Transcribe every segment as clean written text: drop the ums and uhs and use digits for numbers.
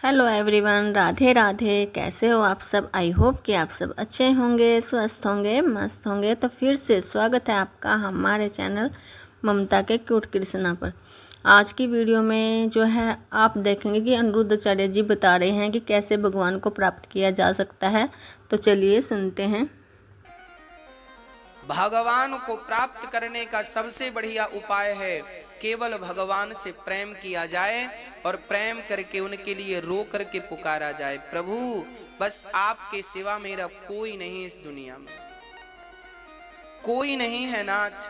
Hello everyone, Radhe Radhe. कैसे हो आप सब? आई होप कि आप सब अच्छे होंगे, स्वस्थ होंगे, मस्त होंगे। तो फिर से स्वागत है आपका हमारे चैनल ममता के क्यूट कृष्णा पर। आज की वीडियो में जो है आप देखेंगे कि अनिरुद्धाचार्य जी बता रहे हैं कि कैसे भगवान को प्राप्त किया जा सकता है। तो चलिए सुनते हैं। भगवान को प्राप्त करने का सबसे बढ़िया उपाय है केवल भगवान से प्रेम किया जाए और प्रेम करके उनके लिए रो करके पुकारा जाए, प्रभु बस आपके सिवा मेरा कोई नहीं इस दुनिया में, कोई नहीं है नाथ।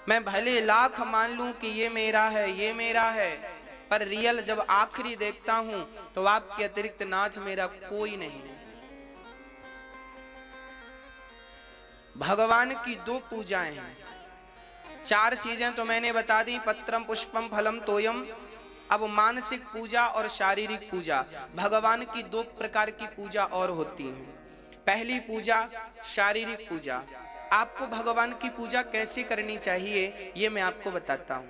मैं भले लाख मान लूं कि ये मेरा है, ये मेरा है, पर रियल जब आखिरी देखता हूं तो आपके अतिरिक्त नाथ मेरा कोई नहीं है। भगवान की दो पूजाएं हैं, चार चीजें तो मैंने बता दी, पत्रम पुष्पम फलम तोयम। अब मानसिक पूजा और शारीरिक पूजा, भगवान की दो प्रकार की पूजा और होती है। पहली पूजा शारीरिक पूजा। आपको भगवान की पूजा कैसे करनी चाहिए ये मैं आपको बताता हूं।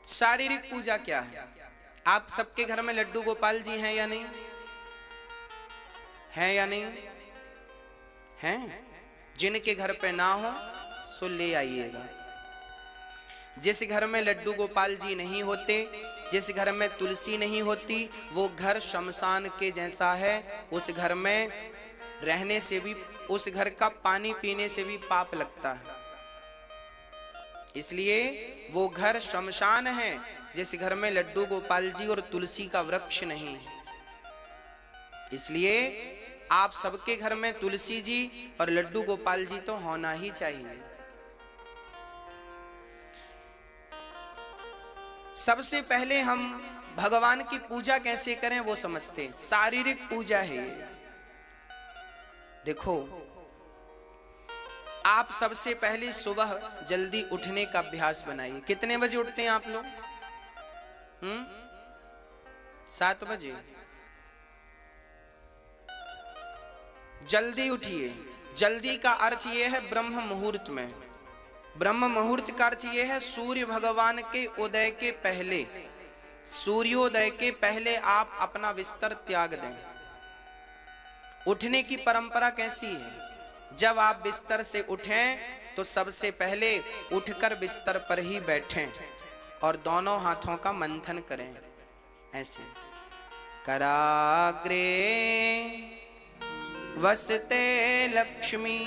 शारीरिक पूजा क्या है? आप सबके घर में लड्डू गोपाल जी हैं या नहीं? हैं या नहीं हैं? जिनके घर पे ना हो सो ले आइएगा। जिस घर में लड्डू गोपाल जी नहीं होते, जिस घर में तुलसी नहीं होती, वो घर शमशान के जैसा है। उस घर में रहने से भी, उस घर का पानी पीने से भी पाप लगता है। इसलिए वो घर शमशान है जिस घर में लड्डू गोपाल जी और तुलसी का वृक्ष नहीं है। इसलिए आप सबके घर में तुलसी जी और लड्डू गोपाल जी तो होना ही चाहिए। सबसे पहले हम भगवान की पूजा कैसे करें वो समझते हैं। शारीरिक पूजा है ये। देखो, आप सबसे पहले सुबह जल्दी उठने का अभ्यास बनाइए। कितने बजे उठते हैं आप लोग? 7 बजे। जल्दी उठिए। जल्दी का अर्थ यह है ब्रह्म मुहूर्त में। ब्रह्म मुहूर्त का अर्थ यह है सूर्य भगवान के उदय के पहले, सूर्योदय के पहले आप अपना बिस्तर त्याग दें। उठने की परंपरा कैसी है? जब आप बिस्तर से उठें तो सबसे पहले उठकर बिस्तर पर ही बैठें और दोनों हाथों का मंथन करें। ऐसे कराग्रे वसते लक्ष्मी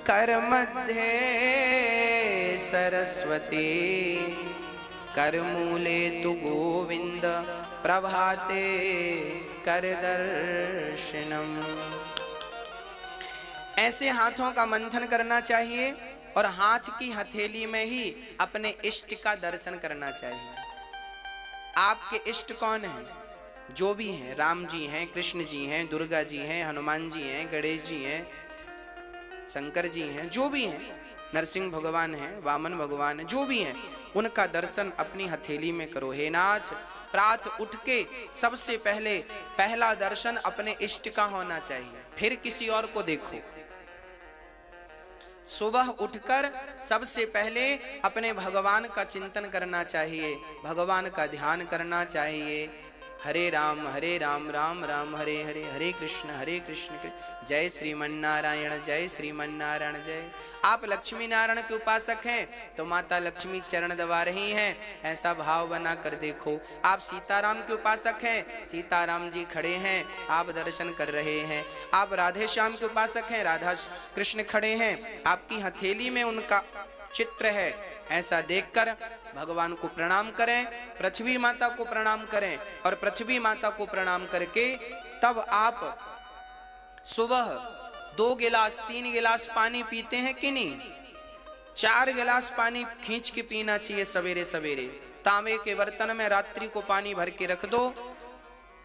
करमध्ये सरस्वती करमूले तु गोविंद प्रभाते कर दर्शनम। ऐसे हाथों का मंथन करना चाहिए और हाथ की हथेली में ही अपने इष्ट का दर्शन करना चाहिए। आपके इष्ट कौन हैं? जो भी हैं, राम जी हैं, कृष्ण जी हैं, दुर्गा जी हैं, हनुमान जी हैं, गणेश जी हैं, शंकर जी हैं, जो भी हैं, नरसिंह भगवान हैं, वामन भगवान हैं, जो भी हैं, उनका दर्शन अपनी हथेली में करो। हे नाथ, प्रात उठ के सबसे पहले पहला दर्शन अपने इष्ट का होना चाहिए, फिर किसी और को देखो। सुबह उठकर सबसे पहले अपने भगवान का चिंतन करना चाहिए, भगवान का ध्यान करना चाहिए। हरे राम राम राम हरे हरे, हरे कृष्ण जय श्रीमन्नारायण जय श्रीमन्नारायण जय। आप लक्ष्मी नारायण के उपासक हैं तो माता लक्ष्मी चरण दबा रही हैं, ऐसा भाव बना कर देखो। आप सीताराम के उपासक हैं, सीताराम जी खड़े हैं, आप दर्शन कर रहे हैं। आप राधे श्याम के उपासक हैं, राधा कृष्ण खड़े हैं, आपकी हथेली में उनका चित्र है। ऐसा देखकर भगवान को प्रणाम करें, पृथ्वी माता को प्रणाम करें और पृथ्वी माता को प्रणाम करके तब आप सुबह 2 गिलास 3 गिलास पानी पीते हैं कि नहीं? 4 गिलास पानी खींच के पीना चाहिए सवेरे सवेरे। तांबे के बर्तन में रात्रि को पानी भर के रख दो।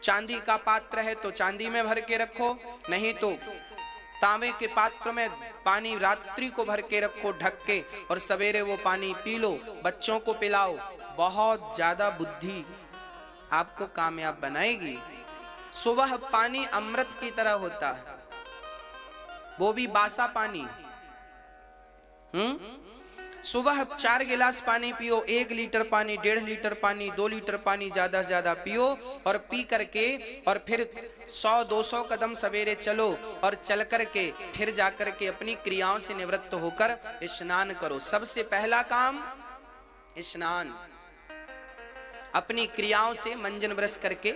चांदी का पात्र है तो चांदी में भर के रखो, नहीं तो तांबे के पात्र में पानी रात्रि को भर के रखो ढक के, और सवेरे वो पानी पी लो, बच्चों को पिलाओ। बहुत ज्यादा बुद्धि आपको कामयाब बनाएगी। सुबह पानी अमृत की तरह होता है, वो भी बासा पानी। सुबह 4 गिलास पानी पियो, 1 लीटर पानी, 1.5 लीटर पानी, 2 लीटर पानी ज्यादा से ज्यादा पियो और पी करके और फिर 100-200 कदम सवेरे चलो और चल करके फिर जाकर के अपनी क्रियाओं से निवृत्त होकर स्नान करो। सबसे पहला काम स्नान, अपनी क्रियाओं से मंजन ब्रश करके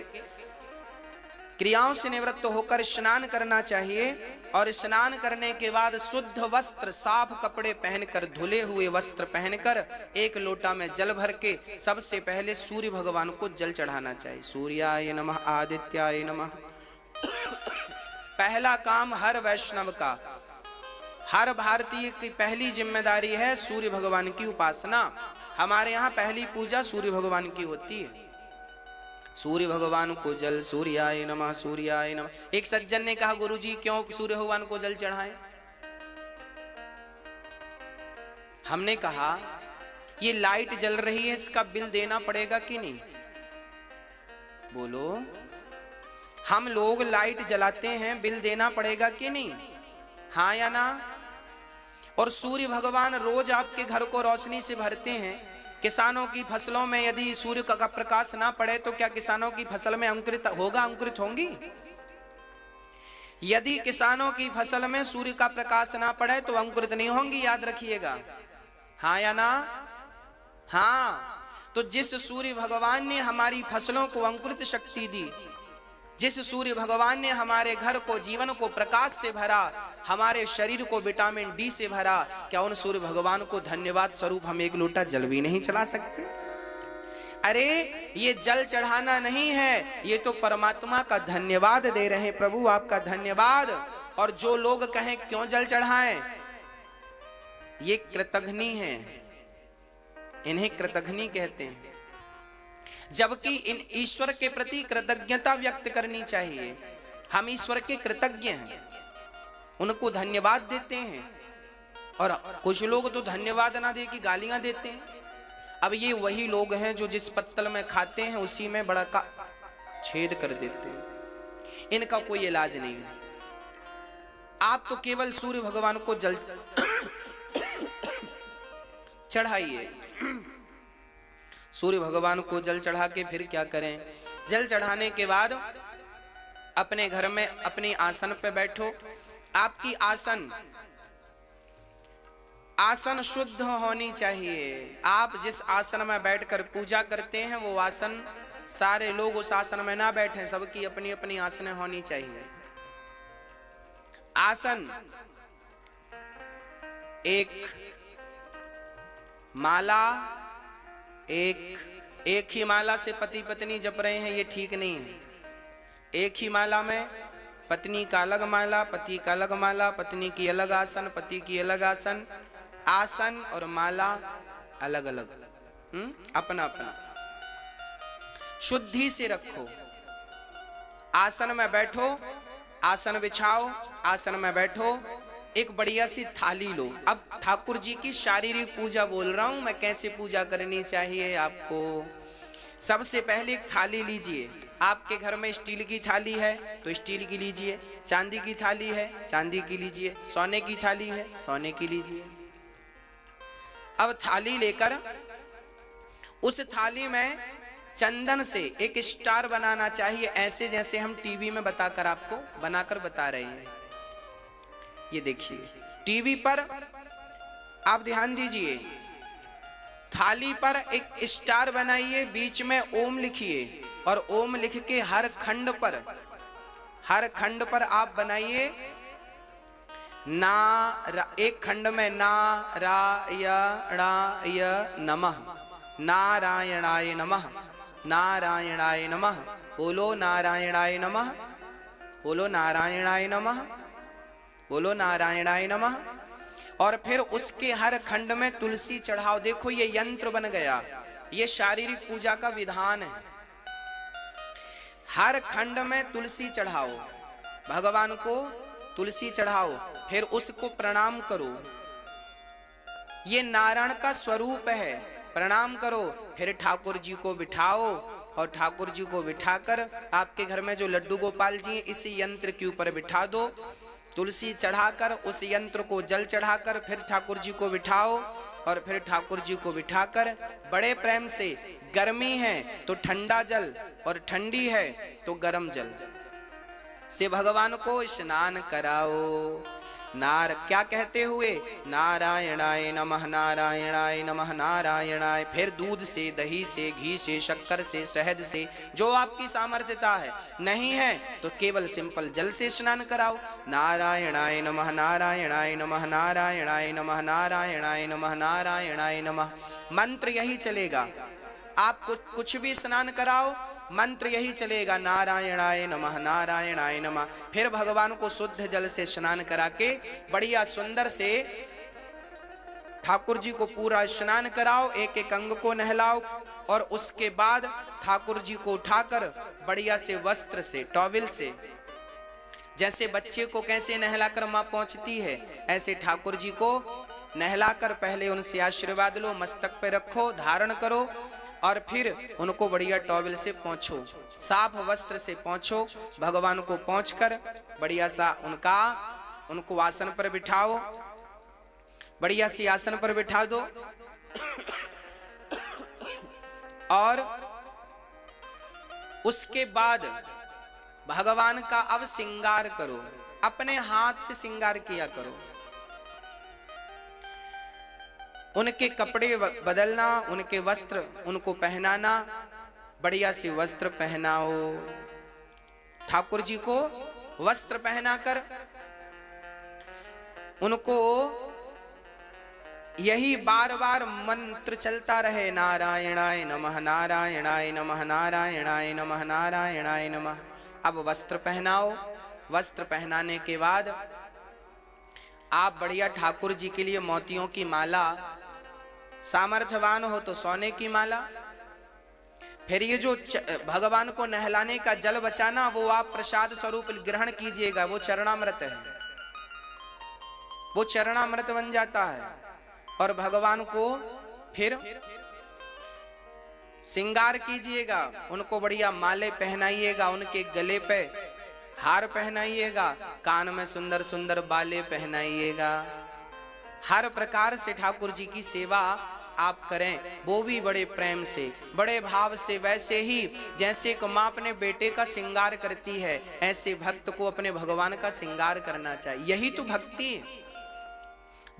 क्रियाओं से निवृत्त होकर स्नान करना चाहिए। और स्नान करने के बाद शुद्ध वस्त्र, साफ कपड़े पहनकर, धुले हुए वस्त्र पहनकर 1 लोटा में जल भर के सबसे पहले सूर्य भगवान को जल चढ़ाना चाहिए। सूर्याय नमः, आदित्याय नमः। पहला काम हर वैष्णव का, हर भारतीय की पहली जिम्मेदारी है सूर्य भगवान की उपासना। हमारे यहाँ पहली पूजा सूर्य भगवान की होती है। सूर्य भगवान को जल, सूर्याय नमः, सूर्याय नमः। एक सज्जन ने कहा, गुरुजी क्यों सूर्य भगवान को जल चढ़ाएं? हमने कहा ये लाइट जल रही है, इसका बिल देना पड़ेगा कि नहीं? बोलो, हम लोग लाइट जलाते हैं, बिल देना पड़ेगा कि नहीं? हाँ या ना? और सूर्य भगवान रोज आपके घर को रोशनी से भरते हैं। किसानों की फसलों में यदि सूर्य का प्रकाश ना पड़े तो क्या किसानों की फसल में अंकुरित होगा, अंकुरित होंगी? यदि किसानों की फसल में सूर्य का प्रकाश ना पड़े तो अंकुरित नहीं होंगी, याद रखिएगा। हाँ या ना? हाँ। तो जिस सूर्य भगवान ने हमारी फसलों को अंकुरित शक्ति दी, जिस सूर्य भगवान ने हमारे घर को, जीवन को प्रकाश से भरा, हमारे शरीर को विटामिन डी से भरा, क्या उन सूर्य भगवान को धन्यवाद स्वरूप हम 1 लोटा जल भी नहीं चढ़ा सकते? अरे ये जल चढ़ाना नहीं है, ये तो परमात्मा का धन्यवाद दे रहे हैं। प्रभु आपका धन्यवाद। और जो लोग कहें क्यों जल चढ़ाएं, ये कृतघ्नी है, इन्हें कृतघ्नी कहते हैं। जबकि इन ईश्वर के प्रति कृतज्ञता व्यक्त करनी चाहिए। हम ईश्वर के कृतज्ञ हैं, उनको धन्यवाद देते हैं। और कुछ लोग तो धन्यवाद ना दे के गालियां देते हैं। अब ये वही लोग हैं जो जिस पत्तल में खाते हैं उसी में बड़ा का छेद कर देते हैं। इनका कोई इलाज नहीं है। आप तो केवल सूर्य भगवान को जल चढ़ाइए। सूर्य भगवान को जल चढ़ा के फिर क्या करें? जल चढ़ाने के बाद अपने घर में अपनी आसन पे बैठो। आपकी आसन शुद्ध होनी चाहिए। आप जिस आसन में बैठकर पूजा करते हैं वो आसन, सारे लोग उस आसन में ना बैठें, सबकी अपनी अपनी आसनें होनी चाहिए। आसन एक माला, एक ही माला से पति पत्नी जप रहे हैं, ये ठीक नहीं है। एक ही माला में पत्नी का अलग माला, पति का अलग माला, पत्नी की अलग आसन, पति की अलग आसन। आसन और माला अलग अलग, अपना अपना। शुद्धि से रखो। आसन में बैठो, आसन बिछाओ, आसन में बैठो। एक बढ़िया सी थाली लो। अब ठाकुर जी की शारीरिक पूजा बोल रहा हूं मैं, कैसे पूजा करनी चाहिए आपको। सबसे पहले एक थाली लीजिए। आपके घर में स्टील की थाली है तो स्टील की लीजिए, चांदी की थाली है चांदी की लीजिए, सोने की थाली है सोने की लीजिए। अब थाली लेकर उस थाली में चंदन से एक स्टार बनाना चाहिए, ऐसे जैसे हम टीवी में बताकर आपको बनाकर बता रहे हैं। ये देखिए टीवी पर आप ध्यान दीजिए, थाली पर एक स्टार बनाइए, बीच में ओम लिखिए और ओम लिख के हर खंड पर आप बनाइए एक खंड में नारायणाय नमः, नारायणाय नमः, नारायणाय नमः। बोलो नारायणाय नमः, बोलो नारायणाय नमः, बोलो नारायणाय नमः। और फिर उसके हर खंड में तुलसी चढ़ाओ। देखो ये यंत्र बन गया, ये शारीरिक पूजा का विधान है। हर खंड में तुलसी चढ़ाओ, भगवान को तुलसी चढ़ाओ, फिर उसको प्रणाम करो। ये नारायण का स्वरूप है, प्रणाम करो। फिर ठाकुर जी को बिठाओ और ठाकुर जी को बिठाकर आपके घर में जो लड्डू गोपाल जी हैं इस यंत्र के ऊपर बिठा दो। तुलसी चढ़ाकर उस यंत्र को जल चढ़ाकर फिर ठाकुर जी को बिठाओ। और फिर ठाकुर जी को बिठाकर बड़े प्रेम से, गर्मी है तो ठंडा जल और ठंडी है तो गर्म जल से भगवान को स्नान कराओ। क्या कहते हुए, नारायणाय नमः, नारायणाय नमः, नारायणाय। फिर दूध से, दही से, घी से, शक्कर से, शहद से, जो आपकी सामर्थ्यता है। नहीं है तो केवल सिंपल जल से स्नान कराओ। नारायणाय नमः, नारायणाय नमः, नारायणाय नमः, नारायणाय नमः, नारायणाय नमः। मंत्र यही चलेगा, आप कुछ भी स्नान कराओ, मंत्र यही चलेगा, नारायणाय नमः, नारायणाय नमः। फिर भगवान को शुद्ध जल से स्नान करा के बढ़िया सुंदर से ठाकुर जी को पूरा स्नान कराओ, एक एक अंग को नहलाओ। और उसके बाद ठाकुर जी को उठाकर बढ़िया से वस्त्र से, टॉवेल से, जैसे बच्चे को कैसे नहलाकर मां पहुंचती है, ऐसे ठाकुर जी को नहलाकर पहले उनसे आशीर्वाद लो, मस्तक पे रखो, धारण करो और फिर उनको बढ़िया टॉवेल से पोंछो, साफ वस्त्र से पोंछो। भगवान को पोंछकर बढ़िया सा उनको आसन पर बिठाओ, बढ़िया सी आसन पर बिठा दो। और उसके बाद भगवान का अब श्रृंगार करो, अपने हाथ से श्रृंगार किया करो। उनके कपड़े बदलना, उनके वस्त्र उनको पहनाना, बढ़िया से वस्त्र पहनाओ। ठाकुर जी को वस्त्र पहनाकर उनको यही बार बार मंत्र चलता रहे, नारायणाय नमः, नारायणाय नमः, नारायणाय नमः, नारायणाय नमः। अब वस्त्र पहनाओ। वस्त्र पहनाने के बाद आप बढ़िया ठाकुर जी के लिए मोतियों की माला, सामर्थ्यवान हो तो सोने की माला। फिर ये जो भगवान को नहलाने का जल बचाना, वो आप प्रसाद स्वरूप ग्रहण कीजिएगा, वो चरणामृत है, वो चरणामृत बन जाता है। और भगवान को फिर श्रृंगार कीजिएगा, उनको बढ़िया माले पहनाइएगा, उनके गले पे हार पहनाइएगा, कान में सुंदर सुंदर बाले पहनाइएगा। हर प्रकार से ठाकुर जी की सेवा आप करें, वो भी बड़े प्रेम से, बड़े भाव से। वैसे ही जैसे एक माँ अपने बेटे का श्रृंगार करती है, ऐसे भक्त को अपने भगवान का श्रृंगार करना चाहिए। यही तो भक्ति है।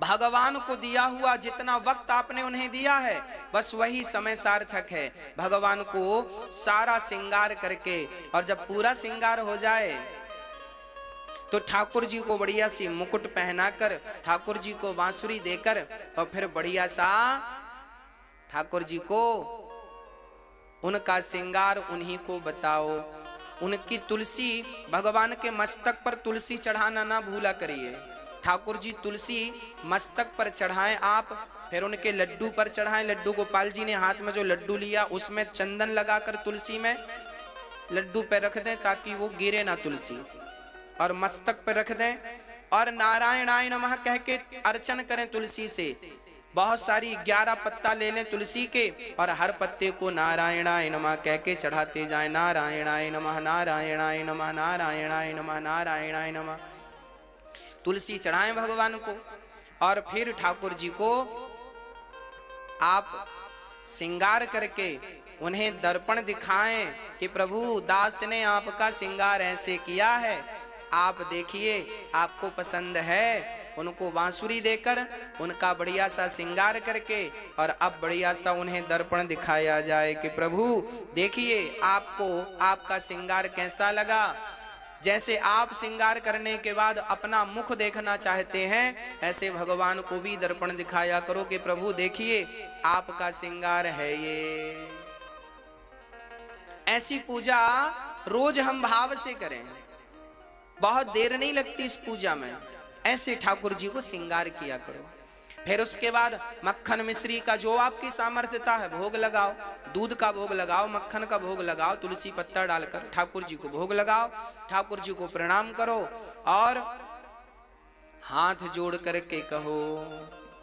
भगवान को दिया हुआ जितना वक्त आपने उन्हें दिया है, बस वही समय सार्थक है। भगवान को सारा श्रृंगार करके, और जब पूरा श्रृंगार हो जाए तो ठाकुर जी को बढ़िया सी मुकुट पहनाकर, ठाकुर जी को बांसुरी देकर, और फिर बढ़िया सा ठाकुर जी को उनका श्रृंगार उन्हीं को बताओ। उनकी तुलसी, भगवान के मस्तक पर तुलसी चढ़ाना ना भूला करिए। ठाकुर जी तुलसी मस्तक पर चढ़ाएं आप, फिर उनके लड्डू पर चढ़ाएं। लड्डू गोपाल जी ने हाथ में जो लड्डू लिया उसमें चंदन लगाकर तुलसी में लड्डू पे रख दें ताकि वो गिरे ना तुलसी, और मस्तक पे रख दें। और नारायणाय नमः कह के अर्चन करें तुलसी से। बहुत सारी 11 पत्ता ले लें तुलसी के, और हर पत्ते को नारायणाय नमः कह के चढ़ाते जाएं। नारायणाय नमः, नारायणाय नमः, नारायणाय नमः, नारायणाय नमः। तुलसी चढ़ाएं भगवान को, और फिर ठाकुर जी को आप श्रृंगार करके उन्हें दर्पण दिखाएं कि प्रभु दास ने आपका श्रृंगार ऐसे किया है, आप देखिए आपको पसंद है। उनको बांसुरी देकर उनका बढ़िया सा श्रृंगार करके, और अब बढ़िया सा उन्हें दर्पण दिखाया जाए कि प्रभु देखिए आपको आपका श्रृंगार कैसा लगा। जैसे आप श्रृंगार करने के बाद अपना मुख देखना चाहते हैं, ऐसे भगवान को भी दर्पण दिखाया करो कि प्रभु देखिए आपका श्रृंगार है ये। ऐसी पूजा रोज हम भाव से करें, बहुत देर नहीं लगती इस पूजा में। ऐसे ठाकुर जी को श्रृंगार किया करो। फिर उसके बाद मक्खन मिश्री का जो आपकी सामर्थ्यता है भोग लगाओ। दूध का भोग लगाओ, मक्खन का भोग लगाओ, तुलसी पत्ता डालकर ठाकुर जी को भोग लगाओ। ठाकुर जी को प्रणाम करो और हाथ जोड़ करके कहो।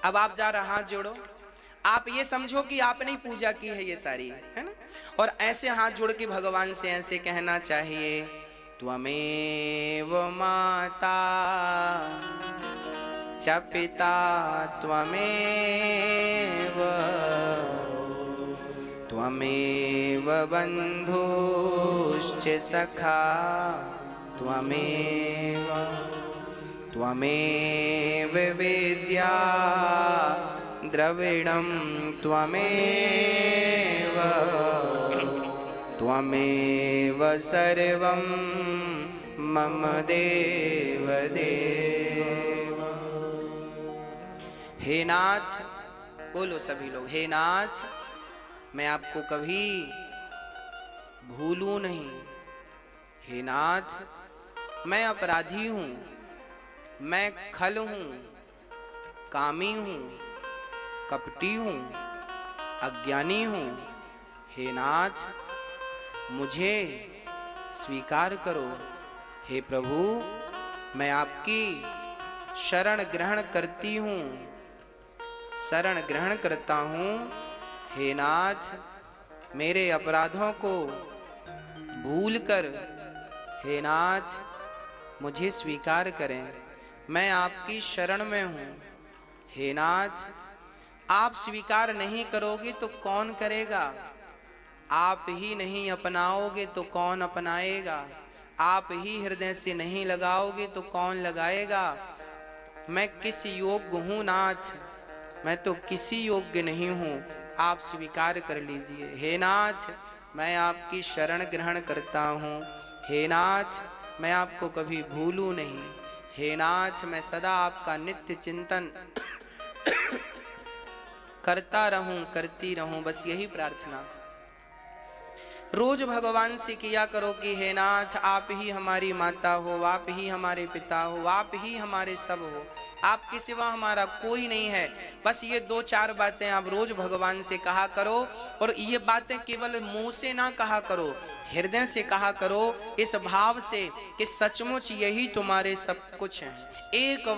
अब आप जा रहे हाथ जोड़ो, आप ये समझो कि आपने पूजा की है ये सारी, है ना। और ऐसे हाथ जोड़ के भगवान से ऐसे कहना चाहिए, त्वमेव माता च पिता त्वमेव त्वमेव बन्धुश्च सखा त्वमेव त्वमेव विद्या द्रविणं त्वमेव त्वमेव सर्वं मम देव देव। हे नाथ, बोलो सभी लोग, हे नाथ मैं आपको कभी भूलूं नहीं। हे नाथ मैं अपराधी हूं, मैं खल हूं, कामी हूं, कपटी हूं, अज्ञानी हूं। हे नाथ मुझे स्वीकार करो। हे प्रभु मैं आपकी शरण ग्रहण करती हूं, शरण ग्रहण करता हूं। हे नाथ मेरे अपराधों को भूल कर हे नाथ मुझे स्वीकार करें। मैं आपकी शरण में हूं। हे नाथ आप स्वीकार नहीं करोगे तो कौन करेगा? आप ही नहीं अपनाओगे तो कौन अपनाएगा? आप ही हृदय से नहीं लगाओगे तो कौन लगाएगा? मैं किस योग्य हूँ नाथ? मैं तो किसी योग्य नहीं हूँ, आप स्वीकार कर लीजिए। हे नाथ मैं आपकी शरण ग्रहण करता हूँ। हे नाथ मैं आपको कभी भूलूं नहीं। हे नाथ मैं सदा आपका नित्य चिंतन करता रहूं, करती रहूं, बस यही प्रार्थना रोज भगवान से किया करो कि हे नाथ आप ही हमारी माता हो, आप ही हमारे पिता हो, आप ही हमारे सब हो, आपके सिवा हमारा कोई नहीं है। बस ये 2-4 बातें आप रोज भगवान से कहा करो। और ये बातें केवल मुंह से ना कहा करो, हृदय से कहा करो, इस भाव से कि सचमुच यही तुम्हारे सब कुछ है। एक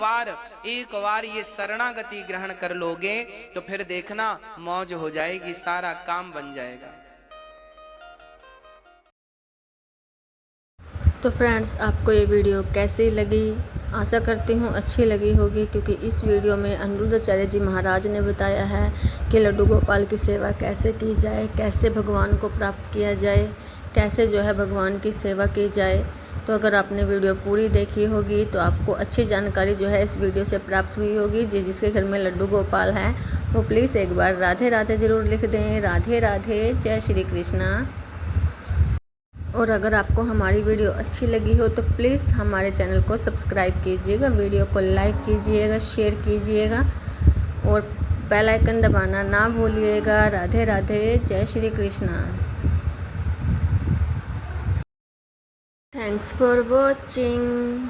बार ये शरणागति ग्रहण कर लोगे तो फिर देखना मौज हो जाएगी, सारा काम बन जाएगा। तो फ्रेंड्स आपको ये वीडियो कैसी लगी? आशा करती हूँ अच्छी लगी होगी, क्योंकि इस वीडियो में अनिरुद्धाचार्य जी महाराज ने बताया है कि लड्डू गोपाल की सेवा कैसे की जाए, कैसे भगवान को प्राप्त किया जाए, कैसे जो है भगवान की सेवा की जाए। तो अगर आपने वीडियो पूरी देखी होगी तो आपको अच्छी जानकारी जो है इस वीडियो से प्राप्त हुई होगी। जिसके घर में लड्डू गोपाल हैं वो प्लीज़ एक बार राधे राधे ज़रूर लिख दें। राधे राधे, जय श्री कृष्णा। और अगर आपको हमारी वीडियो अच्छी लगी हो तो प्लीज़ हमारे चैनल को सब्सक्राइब कीजिएगा, वीडियो को लाइक कीजिएगा, शेयर कीजिएगा और बेल आइकन दबाना ना भूलिएगा। राधे राधे, जय Shri Krishna. Thanks for watching.